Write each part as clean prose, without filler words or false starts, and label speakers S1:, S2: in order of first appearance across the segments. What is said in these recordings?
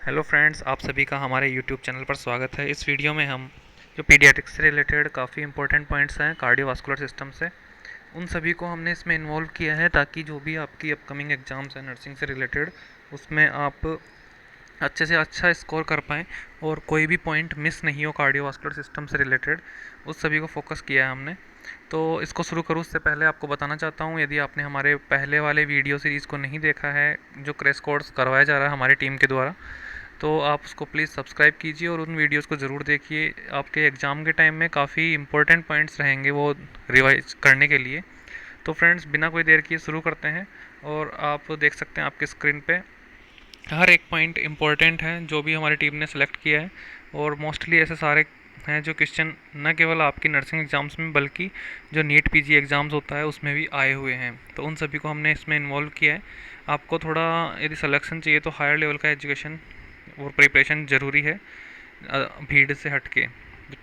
S1: Hello friends, आप सभी का हमारे यूट्यूब चैनल पर स्वागत है। इस वीडियो में हम जो पीडियाट्रिक्स से रिलेटेड काफ़ी इंपॉर्टेंट पॉइंट्स हैं कार्डियोवास्कुलर सिस्टम से, उन सभी को हमने इसमें इन्वॉल्व किया है ताकि जो भी आपकी अपकमिंग एग्ज़ाम्स हैं नर्सिंग से रिलेटेड, उसमें आप अच्छे से अच्छा स्कोर कर पाएँ और कोई भी पॉइंट मिस नहीं हो कार्डियोवास्कुलर सिस्टम से रिलेटेड। उस सभी को फोकस किया है हमने। तो इसको शुरू करूँ उससे पहले आपको बताना चाहता हूँ, यदि आपने हमारे पहले वाले वीडियो सीरीज़ को नहीं देखा है जो क्रैश कोर्स करवाया जा रहा है हमारी टीम के द्वारा, तो आप उसको प्लीज़ सब्सक्राइब कीजिए और उन वीडियोस को ज़रूर देखिए। आपके एग्ज़ाम के टाइम में काफ़ी इंपॉर्टेंट पॉइंट्स रहेंगे वो रिवाइज करने के लिए। तो फ्रेंड्स, बिना कोई देर किए शुरू करते हैं। और आप देख सकते हैं आपके स्क्रीन पे हर एक पॉइंट इंपॉर्टेंट है जो भी हमारी टीम ने सेलेक्ट किया है। और मोस्टली ऐसे सारे हैं जो क्वेश्चन न केवल आपकी नर्सिंग एग्ज़ाम्स में बल्कि जो नीट पीजी एग्ज़ाम्स होता है उसमें भी आए हुए हैं। तो उन सभी को हमने इसमें इन्वॉल्व किया है। आपको थोड़ा यदि सिलेक्शन चाहिए तो हायर लेवल का एजुकेशन और प्रिपरेशन ज़रूरी है भीड़ से हट के।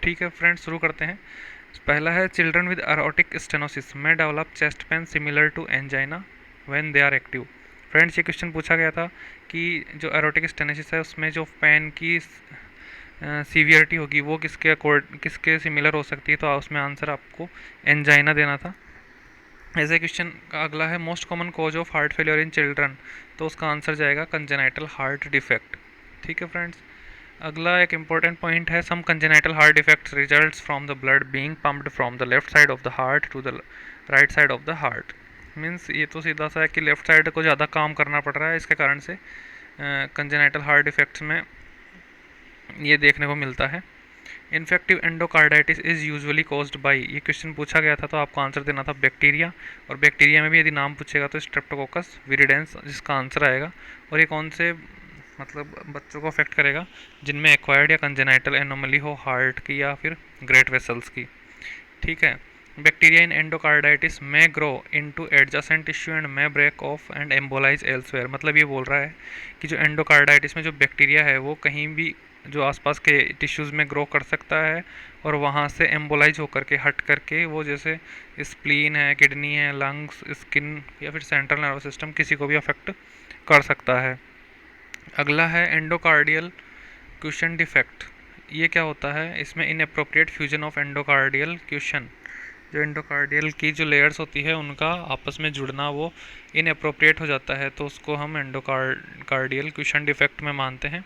S1: ठीक है फ्रेंड्स, शुरू करते हैं। पहला है चिल्ड्रन विद एरोटिक स्टेनोसिस में develop chest pain similar to angina when they are active. Friends, ये क्वेश्चन पूछा गया था कि जो एरोटिक स्टेनोसिस है उसमें जो पेन की सीवियरिटी होगी वो किसके सिमिलर हो सकती है, तो उसमें आंसर आपको एंजाइना देना था। ऐसे क्वेश्चन का अगला है most common cause of heart failure in children, तो उसका आंसर जाएगा कंजेनाइटल हार्ट डिफेक्ट। ठीक है फ्रेंड्स, अगला एक इम्पॉर्टेंट पॉइंट है some congenital heart defects results from the blood being pumped from the left side of the heart to the right side of the heart. Means ये तो सीधा सा है कि लेफ्ट साइड को ज़्यादा काम करना पड़ रहा है, इसके कारण से कंजेनाइटल हार्ट डिफेक्ट्स में ये देखने को मिलता है। Infective endocarditis is usually caused by, ये क्वेश्चन पूछा गया था तो आपको आंसर देना था बैक्टीरिया। और बैक्टीरिया में भी यदि नाम पूछेगा तो स्ट्रेप्टोकोकस विरिडेंस जिसका आंसर आएगा। और ये कौन से मतलब बच्चों को अफेक्ट करेगा जिनमें एक्वायर्ड या कंजेनाइटल एनोमली हो हार्ट की या फिर ग्रेट वेसल्स की। ठीक है, बैक्टीरिया इन एंडोकार्डाइटिस में grow into adjacent tissue and में ब्रेक ऑफ एंड एम्बोलाइज एल्सवेयर। मतलब ये बोल रहा है कि जो एंडोकार्डाइटिस में जो बैक्टीरिया है वो कहीं भी जो आसपास के टिश्यूज़ में ग्रो कर सकता है और वहाँ से एम्बोलाइज होकर के हट करके वो जैसे स्प्लीन है, किडनी है, लंग्स, स्किन या फिर सेंट्रल नर्वस सिस्टम किसी को भी अफेक्ट कर सकता है। अगला है एंडोकार्डियल क्वेश्चन डिफेक्ट। ये क्या होता है, इसमें inappropriate fusion of endocardial question, जो एंडोकार्डियल की जो लेयर्स होती है उनका आपस में जुड़ना वो इनअप्रोप्रिएट हो जाता है, तो उसको हम एंडोकार्डियल क्वेश्चन डिफेक्ट में मानते हैं।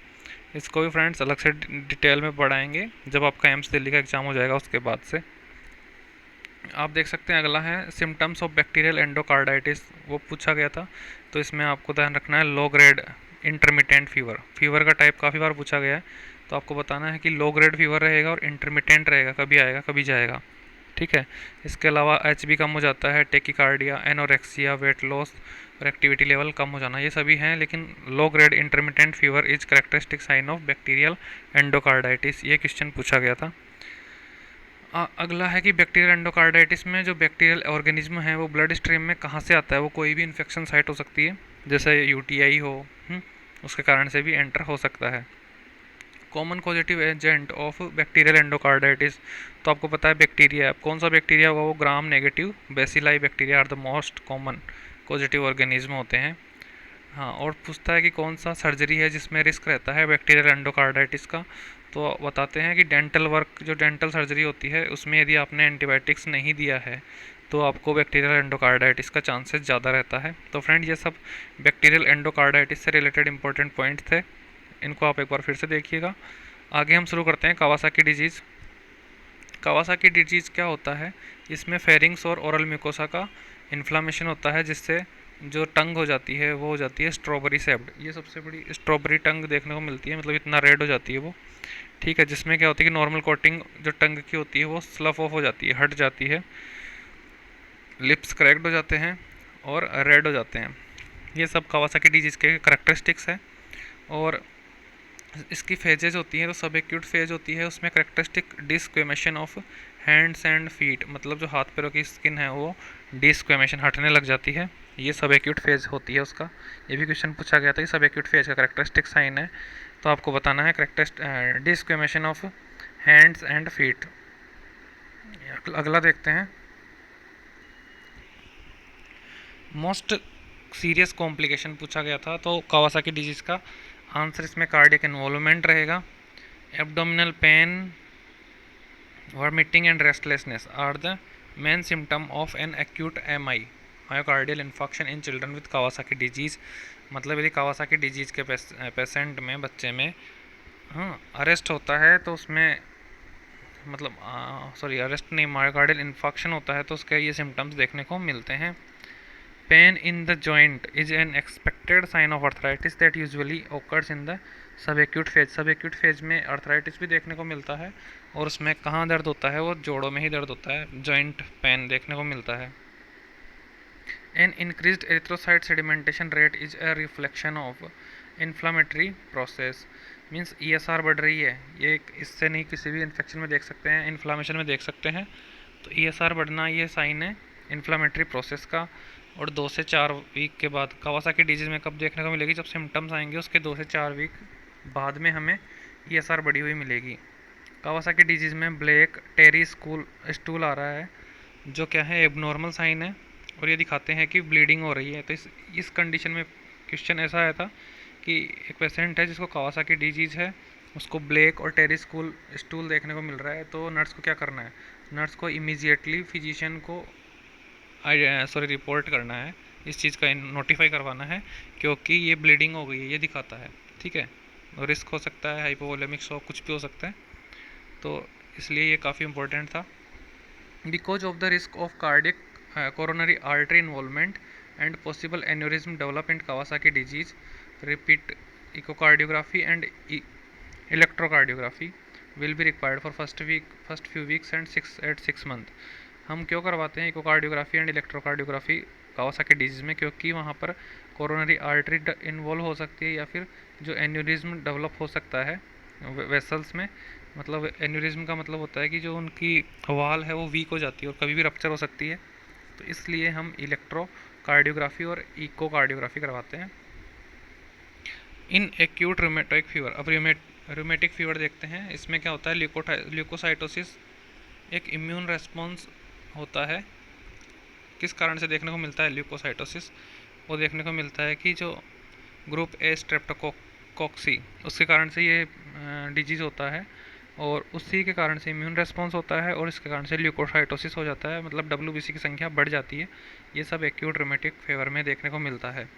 S1: इसको भी फ्रेंड्स अलग से डिटेल में पढ़ाएंगे जब आपका एम्स दिल्ली का एग्ज़ाम हो जाएगा उसके बाद से। आप देख सकते हैं अगला है सिम्टम्स ऑफ बैक्टीरियल एंडोकार्डाइटिस, वो पूछा गया था। तो इसमें आपको ध्यान रखना है लो ग्रेड इंटरमिटेंट फीवर। फीवर का टाइप काफ़ी बार पूछा गया है, तो आपको बताना है कि लो ग्रेड फीवर रहेगा और इंटरमिटेंट रहेगा, कभी आएगा कभी जाएगा। ठीक है, इसके अलावा एच बी कम हो जाता है, टेकिकार्डिया, एनोरेक्सिया, वेट लॉस और एक्टिविटी लेवल कम हो जाना, ये सभी हैं। लेकिन low grade intermittent fever is characteristic sign of bacterial endocarditis, ये क्वेश्चन पूछा गया था। अगला है कि बैक्टीरियल एंडोकार्डाइटिस में जो बैक्टीरियल ऑर्गेनिज्म है वो ब्लड स्ट्रीम में कहाँ से आता है, वो कोई भी इन्फेक्शन साइट हो सकती है, जैसे यूटीआई हो, उसके कारण से भी एंटर हो सकता है। Common positive agent of bacterial endocarditis, तो आपको पता है बैक्टीरिया, कौन सा बैक्टीरिया होगा, वो gram negative bacilli bacteria are the most common positive organism होते हैं। हाँ, और पूछता है कि कौन सा सर्जरी है जिसमें रिस्क रहता है बैक्टीरियल एंडोकार्डाइटिस का, तो बताते हैं कि डेंटल वर्क, जो डेंटल सर्जरी होती है उसमें यदि आपने एंटीबायोटिक्स नहीं दिया है तो आपको बैक्टीरियल एंडोकार्डाइटिस का चांसेस ज़्यादा रहता है। तो फ्रेंड, ये सब बैक्टीरियल एंडोकार्डाइटिस से रिलेटेड इंपॉर्टेंट पॉइंट थे, इनको आप एक बार फिर से देखिएगा। आगे हम शुरू करते हैं कावासाकी डिजीज़। कावासाकी डिजीज़ क्या होता है, इसमें फेरिंग्स और ओरल म्यूकोसा का इन्फ्लामेशन होता है जिससे जो टंग हो जाती है वो हो जाती है स्ट्रॉबेरी सेप्ड। ये सबसे बड़ी स्ट्रॉबेरी टंग देखने को मिलती है, मतलब इतना रेड हो जाती है वो। ठीक है, जिसमें क्या होती है कि नॉर्मल कोटिंग जो टंग की होती है वो स्लफ ऑफ हो जाती है, हट जाती है, लिप्स क्रैक्ड हो जाते हैं और रेड हो जाते हैं। ये सब कावासाकी डिजीज़ के करेक्टरिस्टिक्स है। और इसकी फेजेज होती हैं, तो सब एक्यूट फेज होती है, उसमें characteristic desquamation of hands and feet, मतलब जो हाथ पैरों की स्किन है वो डिस्क्वेमेशन हटने लग जाती है, ये सब एक्यूट फेज होती है उसका। ये भी क्वेश्चन पूछा गया था कि सब एक्यूट फेज का करेक्टरिस्टिक साइन है, तो आपको बताना है करेक्टरिस्ट डिस्क्वेमेशन ऑफ हैंड्स एंड फीट। अगला देखते हैं, मोस्ट सीरियस कॉम्प्लिकेशन पूछा गया था, तो कावासाकी डिजीज़ का आंसर इसमें कार्डियक इन्वॉल्वमेंट रहेगा। Abdominal pain, vomiting and restlessness are the main symptom of an acute MI myocardial infarction in children with Kawasaki disease. मतलब यदि कावासाकी डिजीज़ के पेशेंट में, बच्चे में अरेस्ट होता है तो उसमें, मतलब सॉरी अरेस्ट नहीं, मायोकार्डियल इन्फॉक्शन होता है तो उसके ये सिम्टम्स देखने को मिलते हैं। Pain in the joint is an expected sign of arthritis that usually occurs in the subacute phase. Subacute phase में अर्थराइटिस भी देखने को मिलता है, और उसमें कहाँ दर्द होता है, वो जोड़ों में ही दर्द होता है, जॉइंट पेन देखने को मिलता है। An increased erythrocyte sedimentation rate is a reflection of inflammatory process. Means ESR बढ़ रही है, ये इससे नहीं किसी भी इन्फेक्शन में देख सकते हैं, इन्फ्लामेशन में देख सकते हैं। तो ESR बढ़ना ये साइन है इन्फ्लामेटरी प्रोसेस का। और 2 से 4 वीक के बाद कावासाकी डिजीज़ में कब देखने को मिलेगी, जब सिम्टम्स आएंगे उसके 2 से 4 वीक बाद में हमें ESR बढ़ी हुई मिलेगी। कावासाकी डिजीज़ में ब्लैक टेरी स्टूल आ रहा है, जो क्या है, एबनॉर्मल साइन है, और ये दिखाते हैं कि ब्लीडिंग हो रही है। तो इस कंडीशन में क्वेश्चन ऐसा आया था कि एक पेशेंट है जिसको कावासाकी डिजीज़ है, उसको ब्लैक और टेरी स्टूल देखने को मिल रहा है, तो नर्स को क्या करना है, नर्स को इमीजिएटली फिजिशियन को रिपोर्ट करना है, इस चीज़ का नोटिफाई करवाना है, क्योंकि ये ब्लीडिंग हो गई है, ये दिखाता है। ठीक है, और रिस्क हो सकता है हाइपोवोलेमिक शॉक, कुछ भी हो सकता है, तो इसलिए ये काफ़ी इंपॉर्टेंट था। Because of the risk of cardiac coronary artery involvement and possible aneurysm develop in Kawasaki disease, repeat echocardiography and electrocardiography will be required for first few weeks and 6 month. हम क्यों करवाते हैं echocardiography and electrocardiography Kawasaki disease में, क्योंकि वहाँ पर coronary artery involve हो सकती है, या फिर जो एन्यूरिज्म डेवलप हो सकता है वेसल्स में। मतलब एन्यूरिज्म का मतलब होता है कि जो उनकी वाल है वो वीक हो जाती है और कभी भी रप्चर हो सकती है, तो इसलिए हम इलेक्ट्रोकार्डियोग्राफी और इकोकार्डियोग्राफी करवाते हैं। इन एक्यूट रूमेटोइक फीवर, अब रूमेटिक फीवर देखते हैं, इसमें क्या होता है, ल्यूकोसाइटोसिस एक इम्यून रेस्पॉन्स होता है। किस कारण से देखने को मिलता है ल्यूकोसाइटोसिस, वो देखने को मिलता है कि जो ग्रुप ए स्ट्रेप्टोकोक्सी, उसके कारण से ये डिजीज़ होता है, और उसी के कारण से इम्यून रेस्पॉन्स होता है, और इसके कारण से ल्यूकोसाइटोसिस हो जाता है, मतलब WBC की संख्या बढ़ जाती है। ये सब एक्यूट रूमेटिक फीवर में देखने को मिलता है।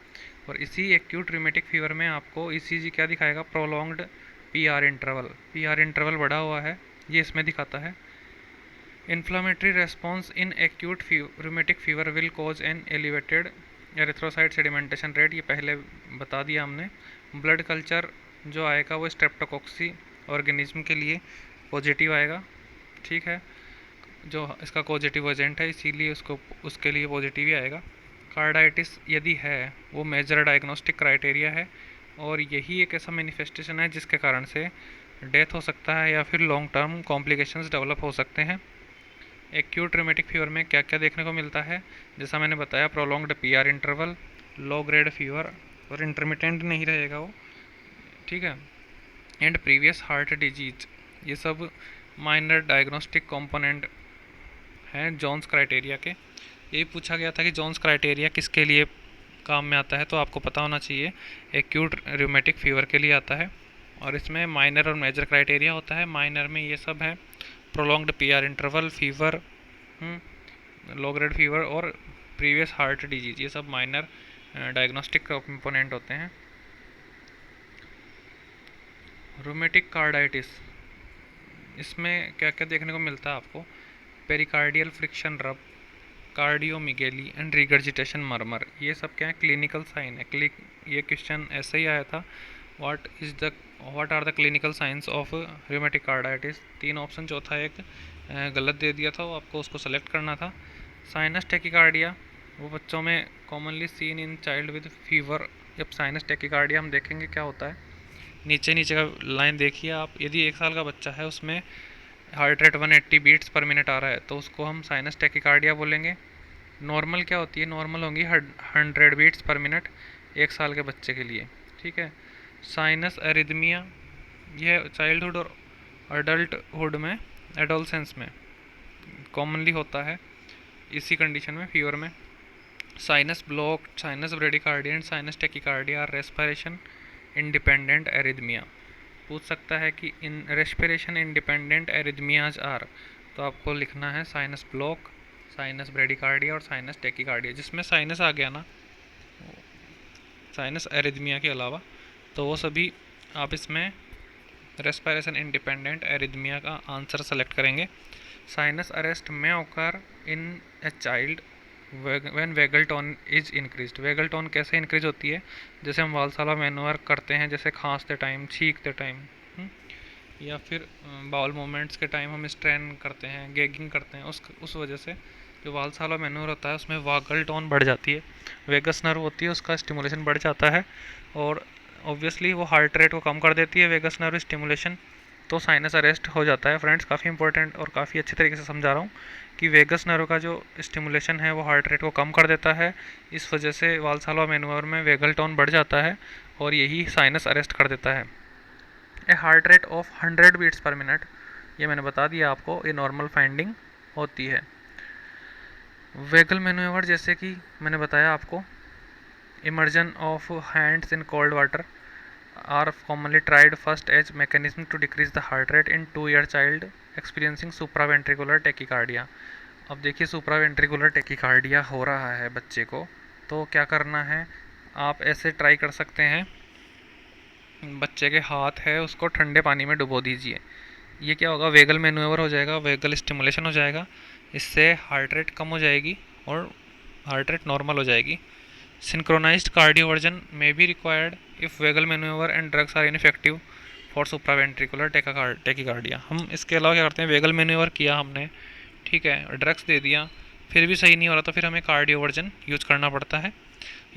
S1: और इसी एक्यूट रूमेटिक फीवर में आपको ECG क्या दिखाएगा, प्रोलॉन्ग्ड PR इंटरवल बढ़ा हुआ है, ये इसमें दिखाता है। Inflammatory response in acute rheumatic fever will cause an elevated erythrocyte sedimentation rate, ये पहले बता दिया हमने। ब्लड कल्चर जो आएगा वो स्ट्रेप्टोकोक्सी ऑर्गेनिज्म के लिए पॉजिटिव आएगा। ठीक है, जो इसका पॉजिटिव एजेंट है, इसीलिए उसके लिए पॉजिटिव ही आएगा। कार्डाइटिस यदि है वो मेजर डायग्नोस्टिक क्राइटेरिया है, और यही एक ऐसा मैनिफेस्टेशन है जिसके कारण से डेथ हो सकता है या फिर लॉन्ग टर्म कॉम्प्लिकेशंस डेवलप हो सकते हैं। एक्यूट रूमेटिक फीवर में क्या क्या देखने को मिलता है, जैसा मैंने बताया, prolonged PR interval, low grade fever, और इंटरमिटेंट नहीं रहेगा वो। ठीक है, एंड प्रीवियस हार्ट डिजीज, ये सब माइनर डायग्नोस्टिक कंपोनेंट हैं जॉन्स क्राइटेरिया के। यही पूछा गया था कि जॉन्स क्राइटेरिया किसके लिए काम में आता है, तो आपको पता होना चाहिए एक्यूट रूमेटिक फीवर के लिए आता है। और इसमें माइनर और मेजर क्राइटेरिया होता है। माइनर में ये सब है, prolonged PR interval, fever, low grade fever और प्रीवियस हार्ट डिजीज, ये सब माइनर डायग्नोस्टिक कंपोनेंट होते हैं। रूमेटिक कार्डाइटिस, इसमें क्या क्या देखने को मिलता है आपको, पेरिकार्डियल फ्रिक्शन रब, कार्डियोमिगेली एंड रिगर्जिटेशन मर्मर, ये सब क्या है, क्लिनिकल साइन है। ये क्वेश्चन ऐसे ही आया था, what are the clinical science of rheumatic carditis. 3 option, चौथा एक गलत दे दिया था, वो आपको उसको सेलेक्ट करना था। साइनस टेकिकार्डिया, वो बच्चों में commonly seen in child with fever. जब साइनस टेकिकार्डिया हम देखेंगे क्या होता है, नीचे नीचे का लाइन देखिए आप, यदि 1 साल का बच्चा है उसमें heart rate 180 beats per minute आ रहा है, तो उसको हम साइनस टेकिकार्डिया बोलेंगे। नॉर्मल क्या होती है, नॉर्मल होंगी 100 बीट्स पर मिनट 1 साल के बच्चे के लिए। ठीक है, साइनस एरिदमिया, यह चाइल्डहुड और अडल्टहुड में, एडोलसेंस में कॉमनली होता है, इसी कंडीशन में, फीवर में। Sinus block, sinus bradycardia and sinus tachycardia are respiration independent arrhythmia. पूछ सकता है कि इन रेस्पिरेशन इंडिपेंडेंट एरिथमियाज आर, तो आपको लिखना है साइनस ब्लॉक, साइनस ब्रेडिकार्डिया और साइनस टेकिकार्डिया। जिसमें साइनस आ गया ना साइनस एरिथमिया के अलावा, तो वो सभी आप इसमें रेस्पिरेशन इंडिपेंडेंट एरिथमिया का आंसर सेलेक्ट करेंगे। साइनस अरेस्ट में occur in a child when vagal tone is increased. Vagal tone कैसे इंक्रीज होती है? जैसे हम वालसाला मैनुअर करते हैं, जैसे खांसते टाइम, छींकते टाइम, या फिर बाउल मूवमेंट्स के टाइम हम स्ट्रेन करते हैं, गैगिंग करते हैं, उस वजह से जो वालसाला मैनुअर होता है उसमें वागल टोन बढ़ जाती है, वेगस नर्व होती है उसका स्टिमुलेशन बढ़ जाता है, और ऑब्वियसली वो हार्ट रेट को कम कर देती है वेगस नर्व स्टिमुलेशन, तो साइनस अरेस्ट हो जाता है। फ्रेंड्स, काफ़ी इंपॉर्टेंट और काफ़ी अच्छे तरीके से समझा रहा हूँ कि वेगस नर्व का जो स्टिमुलेशन है वो हार्ट रेट को कम कर देता है, इस वजह से वालसाला मैनुअर में वेगल टोन बढ़ जाता है और यही साइनस अरेस्ट कर देता है। A heart rate of 100 beats per minute, ये मैंने बता दिया आपको, ये नॉर्मल फाइंडिंग होती है। वेगल मैनुअर जैसे कि मैंने बताया आपको, immersion of hands in cold water are commonly tried first as mechanism to decrease the heart rate in 2-year child experiencing supraventricular tachycardia। अब देखिए supraventricular tachycardia हो रहा है बच्चे को, तो क्या करना है, आप ऐसे ट्राई कर सकते हैं, बच्चे के हाथ है उसको ठंडे पानी में डुबो दीजिए। ये क्या होगा, वेगल मैन्यूवर हो जाएगा, वेगल स्टिमुलेशन हो जाएगा, इससे हार्ट रेट कम हो जाएगी और हार्ट रेट नॉर्मल हो जाएगी। Synchronised cardioversion may be required if vagal manoeuvre and drugs are ineffective for supraventricular tachycardia. हम इसके अलावा क्या करते हैं, वेगल मैन्यूवर किया हमने, ठीक है, ड्रग्स दे दिया, फिर भी सही नहीं हो रहा, तो फिर हमें कार्डियोवर्जन यूज करना पड़ता है।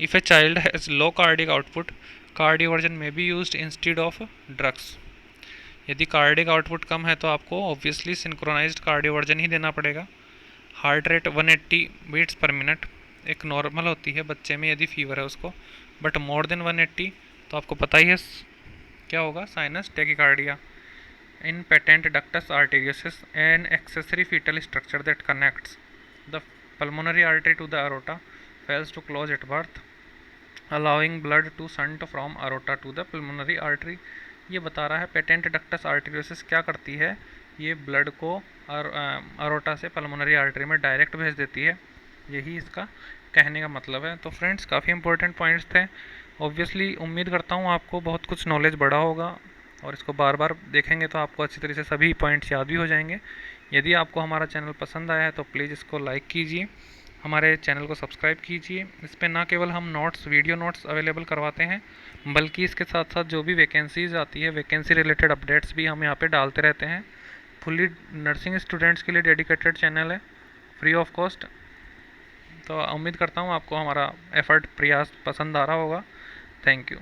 S1: If a child has low cardiac output, cardioversion may be used instead of drugs. यदि कार्डिक आउटपुट कम है तो आपको ऑब्वियसली सिंक्रोनाइज्ड कार्डियोवर्जन ही देना पड़ेगा। Heart rate 180 beats per minute एक नॉर्मल होती है बच्चे में यदि फीवर है उसको, बट मोर देन 180 तो आपको पता ही है क्या होगा, sinus tachycardia. In patent ductus arteriosus an accessory fetal structure that connects the pulmonary artery to the aorta fails to close at birth allowing blood to shunt from aorta to the pulmonary artery. ये बता रहा है patent ductus arteriosus क्या करती है, ये blood को aorta से पल्मोनरी आर्टरी में डायरेक्ट भेज देती है, यही इसका कहने का मतलब है। तो फ्रेंड्स, काफ़ी इंपॉर्टेंट पॉइंट्स थे। ऑब्वियसली उम्मीद करता हूँ आपको बहुत कुछ नॉलेज बढ़ा होगा और इसको बार बार देखेंगे तो आपको अच्छी तरह से सभी पॉइंट्स याद भी हो जाएंगे। यदि आपको हमारा चैनल पसंद आया है तो प्लीज़ इसको लाइक कीजिए, हमारे चैनल को सब्सक्राइब कीजिए। इस पर ना केवल हम नोट्स, वीडियो नोट्स अवेलेबल करवाते हैं, बल्कि इसके साथ साथ जो भी वैकेंसीज़ आती है, वैकेंसी रिलेटेड अपडेट्स भी हम यहाँ पे डालते रहते हैं। फुल्ली नर्सिंग स्टूडेंट्स के लिए डेडिकेटेड चैनल है, फ्री ऑफ कॉस्ट। तो उम्मीद करता हूँ आपको हमारा एफर्ट, प्रयास पसंद आ रहा होगा। Thank you.